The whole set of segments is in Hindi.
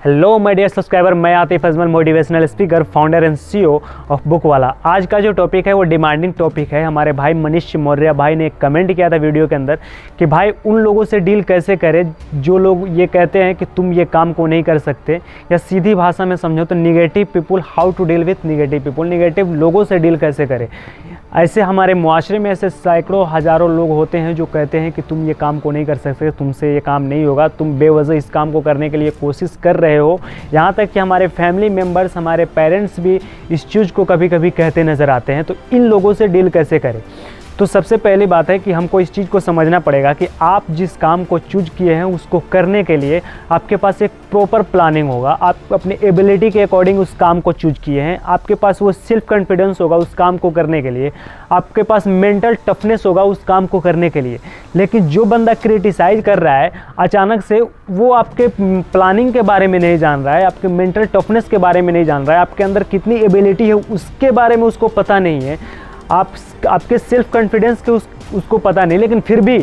हेलो माय डियर सब्सक्राइबर, मैं Atif Ajmal, motivational speaker, founder and CEO of book वाला। आज का जो टॉपिक है वो डिमांडिंग टॉपिक है। हमारे भाई मनीष मौर्य भाई ने एक कमेंट किया था वीडियो के अंदर कि भाई उन लोगों से डील कैसे करें जो लोग ये कहते हैं कि तुम ये काम को नहीं कर सकते, या सीधी भाषा में समझो तो negative people, how to deal with negative people. Negative लोगों से डील कैसे करें। ऐसे हमारे मुआशरे में ऐसे सैकड़ों हज़ारों लोग होते हैं जो कहते हैं कि तुम ये काम को नहीं कर सकते, तुमसे ये काम नहीं होगा, तुम बेवजह इस काम को करने के लिए कोशिश कर रहे हो। यहाँ तक कि हमारे फैमिली मेम्बर्स, हमारे पेरेंट्स भी इस चीज़ को कभी कभी कहते नज़र आते हैं। तो इन लोगों से डील कैसे करें। तो सबसे पहली बात है कि हमको इस चीज़ को समझना पड़ेगा कि आप जिस काम को चूज किए हैं उसको करने के लिए आपके पास एक प्रॉपर प्लानिंग होगा। आप अपने एबिलिटी के अकॉर्डिंग उस काम को चूज किए हैं। आपके पास वो सेल्फ कॉन्फिडेंस होगा उस काम को करने के लिए। आपके पास मेंटल टफनेस होगा उस काम को करने के लिए। लेकिन जो बंदा क्रिटिसाइज कर रहा है अचानक से, वो आपके प्लानिंग के बारे में नहीं जान रहा है, आपके मेंटल टफनेस के बारे में नहीं जान रहा है, आपके अंदर कितनी एबिलिटी है उसके बारे में उसको पता नहीं है, आपके सेल्फ कॉन्फिडेंस के उसको पता नहीं, लेकिन फिर भी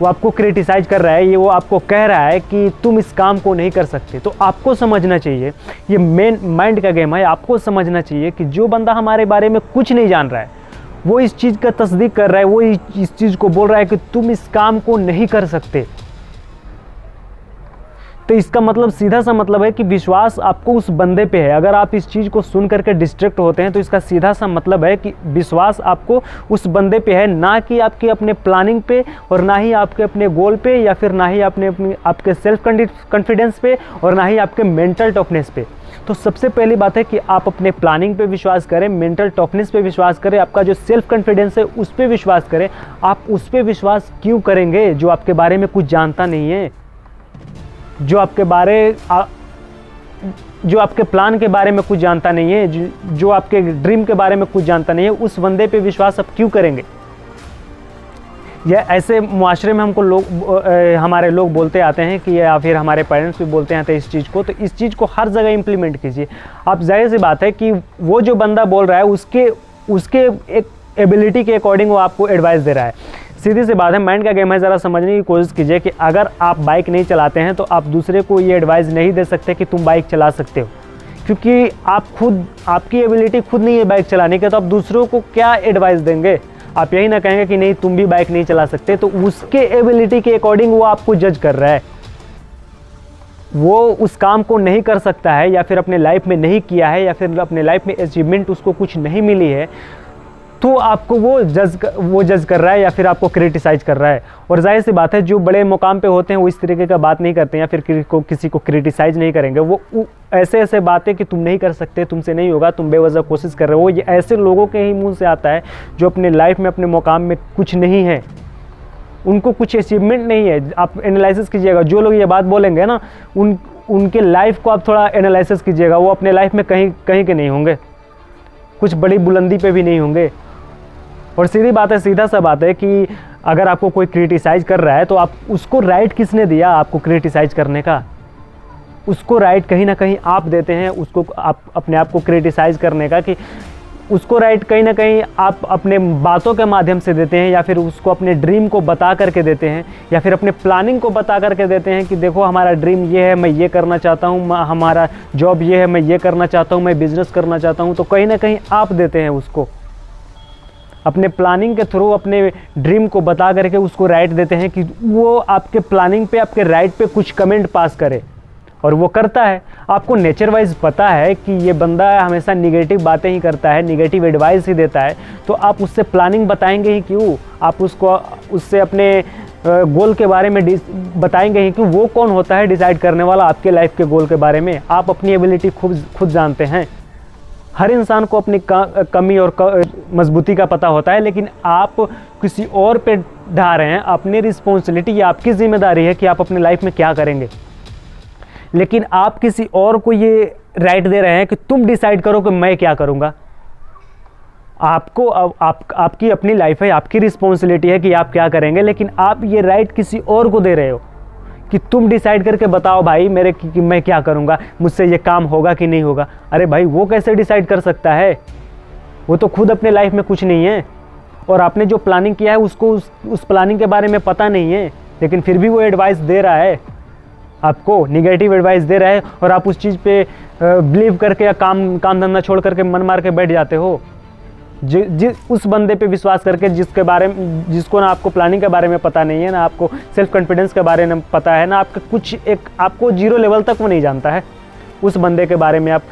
वो आपको क्रिटिसाइज कर रहा है। ये वो आपको कह रहा है कि तुम इस काम को नहीं कर सकते। तो आपको समझना चाहिए, ये मेन माइंड का गेम है। आपको समझना चाहिए कि जो बंदा हमारे बारे में कुछ नहीं जान रहा है वो इस चीज़ का तस्दीक कर रहा है, वो इस चीज़ को बोल रहा है कि तुम इस काम को नहीं कर सकते। तो इसका मतलब सीधा सा मतलब है कि विश्वास आपको उस बंदे पे है। अगर आप इस चीज़ को सुन करके डिस्ट्रैक्ट होते हैं तो इसका सीधा सा मतलब है कि विश्वास आपको उस बंदे पे है, ना कि आपके अपने प्लानिंग पे, और ना ही आपके अपने गोल पे, या फिर ना ही आपके सेल्फ कॉन्फिडेंस पे, और ना ही आपके मेंटल टफनेस पे। तो सबसे पहली बात है कि आप अपने प्लानिंग पे विश्वास करें, मेंटल टफनेस पे विश्वास करें, आपका जो सेल्फ कॉन्फिडेंस है उस पर विश्वास करें। आप उस पर विश्वास क्यों करेंगे जो आपके बारे में कुछ जानता नहीं है, जो आपके प्लान के बारे में कुछ जानता नहीं है, जो आपके ड्रीम के बारे में कुछ जानता नहीं है, उस बंदे पे विश्वास आप क्यों करेंगे। या ऐसे मुआशरे में हमारे लोग बोलते आते हैं कि, या फिर हमारे पेरेंट्स भी बोलते आते हैं इस चीज़ को। तो इस चीज़ को हर जगह इम्प्लीमेंट कीजिए। आप जाहिर सी बात है कि वो जो बंदा बोल रहा है उसके एक एबिलिटी के अकॉर्डिंग वो आपको एडवाइस दे रहा है। सीधी सी बात है, माइंड का गेम है। ज़रा समझने की कोशिश कीजिए कि अगर आप बाइक नहीं चलाते हैं तो आप दूसरे को ये एडवाइस नहीं दे सकते कि तुम बाइक चला सकते हो, क्योंकि आपकी एबिलिटी खुद नहीं है बाइक चलाने की। तो आप दूसरों को क्या एडवाइस देंगे। आप यही ना कहेंगे कि नहीं तुम भी बाइक नहीं चला सकते। तो उसके एबिलिटी के अकॉर्डिंग वो आपको जज कर रहा है। वो उस काम को नहीं कर सकता है, या फिर अपने लाइफ में नहीं किया है, या फिर अपने लाइफ में अचीवमेंट उसको कुछ नहीं मिली है, तो आपको वो जज कर रहा है, या फिर आपको क्रिटिसाइज कर रहा है। और जाहिर सी बात है, जो बड़े मुकाम पे होते हैं वो इस तरीके का बात नहीं करते हैं, या फिर किसी को क्रिटिसाइज नहीं करेंगे। वो ऐसे बातें कि तुम नहीं कर सकते, तुमसे नहीं होगा, तुम बेवजह कोशिश कर रहे हो, ये ऐसे लोगों के ही मुंह से आता है जो अपने लाइफ में, अपने मुकाम में कुछ नहीं है, उनको कुछ अचीवमेंट नहीं है। आप एनालिसिस कीजिएगा, जो लोग ये बात बोलेंगे ना, उनके लाइफ को आप थोड़ा एनालिसिस कीजिएगा। वो अपने लाइफ में कहीं के नहीं होंगे, कुछ बड़ी बुलंदी पे भी नहीं होंगे। और सीधी बात है, सीधा सा बात है कि अगर आपको कोई क्रिटिसाइज कर रहा है तो आप उसको राइट किसने दिया आपको क्रिटिसाइज करने का। उसको राइट कहीं ना कहीं आप देते हैं, उसको आप अपने आप को क्रिटिसाइज करने का, कि उसको राइट कहीं ना कहीं आप अपने बातों के माध्यम से देते हैं, या फिर उसको अपने ड्रीम को बता करके देते हैं, या फिर अपने प्लानिंग को बता करके देते हैं कि देखो हमारा ड्रीम ये है, मैं ये करना चाहता हूँ, हमारा जॉब ये है, मैं ये करना चाहता हूँ, मैं बिजनेस करना चाहता हूँ। तो कहीं ना कहीं आप देते हैं उसको, अपने प्लानिंग के थ्रू अपने ड्रीम को बता करके उसको राइट देते हैं कि वो आपके प्लानिंग पे, आपके राइट पे कुछ कमेंट पास करे, और वो करता है। आपको नेचर वाइज पता है कि ये बंदा हमेशा निगेटिव बातें ही करता है, निगेटिव एडवाइस ही देता है, तो आप उससे प्लानिंग बताएंगे ही क्यों। आप उससे अपने गोल के बारे में बताएंगे ही क्यों। वो कौन होता है डिसाइड करने वाला आपके लाइफ के गोल के बारे में। आप अपनी एबिलिटी खुद जानते हैं। हर इंसान को अपनी कमी और मजबूती का पता होता है, लेकिन आप किसी और पे ढा रहे हैं। अपनी रिस्पॉन्सिबिलिटी, ये आपकी जिम्मेदारी है कि आप अपने लाइफ में क्या करेंगे, लेकिन आप किसी और को ये राइट दे रहे हैं कि तुम डिसाइड करो कि मैं क्या करूँगा। आपकी अपनी लाइफ है, आपकी रिस्पॉन्सिबिलिटी है कि आप क्या करेंगे, लेकिन आप ये राइट किसी और को दे रहे हो कि तुम डिसाइड करके बताओ भाई कि मैं क्या करूँगा, मुझसे ये काम होगा कि नहीं होगा। अरे भाई, वो कैसे डिसाइड कर सकता है। वो तो खुद अपने लाइफ में कुछ नहीं है, और आपने जो प्लानिंग किया है उसको उस प्लानिंग के बारे में पता नहीं है, लेकिन फिर भी वो एडवाइस दे रहा है। आपको निगेटिव एडवाइस दे रहा है और आप उस चीज़ पे बिलीव करके या काम धंधा छोड़ करके मन मार के बैठ जाते हो। उस बंदे पे विश्वास करके जिसको ना आपको प्लानिंग के बारे में पता नहीं है, ना आपको सेल्फ कॉन्फिडेंस के बारे में पता है, ना आपको 0 लेवल तक वो नहीं जानता है, उस बंदे के बारे में आप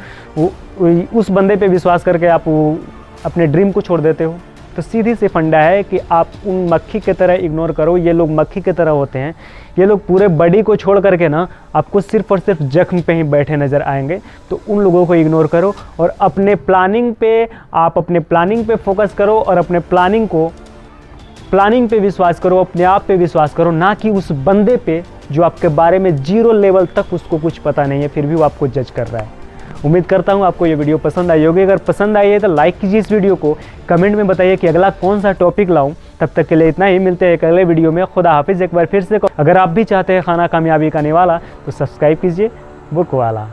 उस बंदे पे विश्वास करके आप अपने ड्रीम को छोड़ देते हो। तो सीधी सी फंडा है कि आप उन मक्खी की तरह इग्नोर करो। ये लोग मक्खी की तरह होते हैं, ये लोग पूरे बॉडी को छोड़ करके ना आपको सिर्फ और सिर्फ जख्म पे ही बैठे नज़र आएंगे। तो उन लोगों को इग्नोर करो और अपने प्लानिंग पे फोकस करो और अपने प्लानिंग पे विश्वास करो, अपने आप पे विश्वास करो, ना कि उस बंदे पे जो आपके बारे में 0 लेवल तक उसको कुछ पता नहीं है, फिर भी वो आपको जज कर रहा है। उम्मीद करता हूँ आपको ये वीडियो पसंद आई होगी। अगर पसंद आई है तो लाइक कीजिए इस वीडियो को, कमेंट में बताइए कि अगला कौन सा टॉपिक लाऊं। तब तक के लिए इतना ही, मिलते हैं एक अगले वीडियो में। खुदा हाफिज़। एक बार फिर से अगर आप भी चाहते हैं खाना कामयाबी का निवाला तो सब्सक्राइब कीजिए बुक वाला।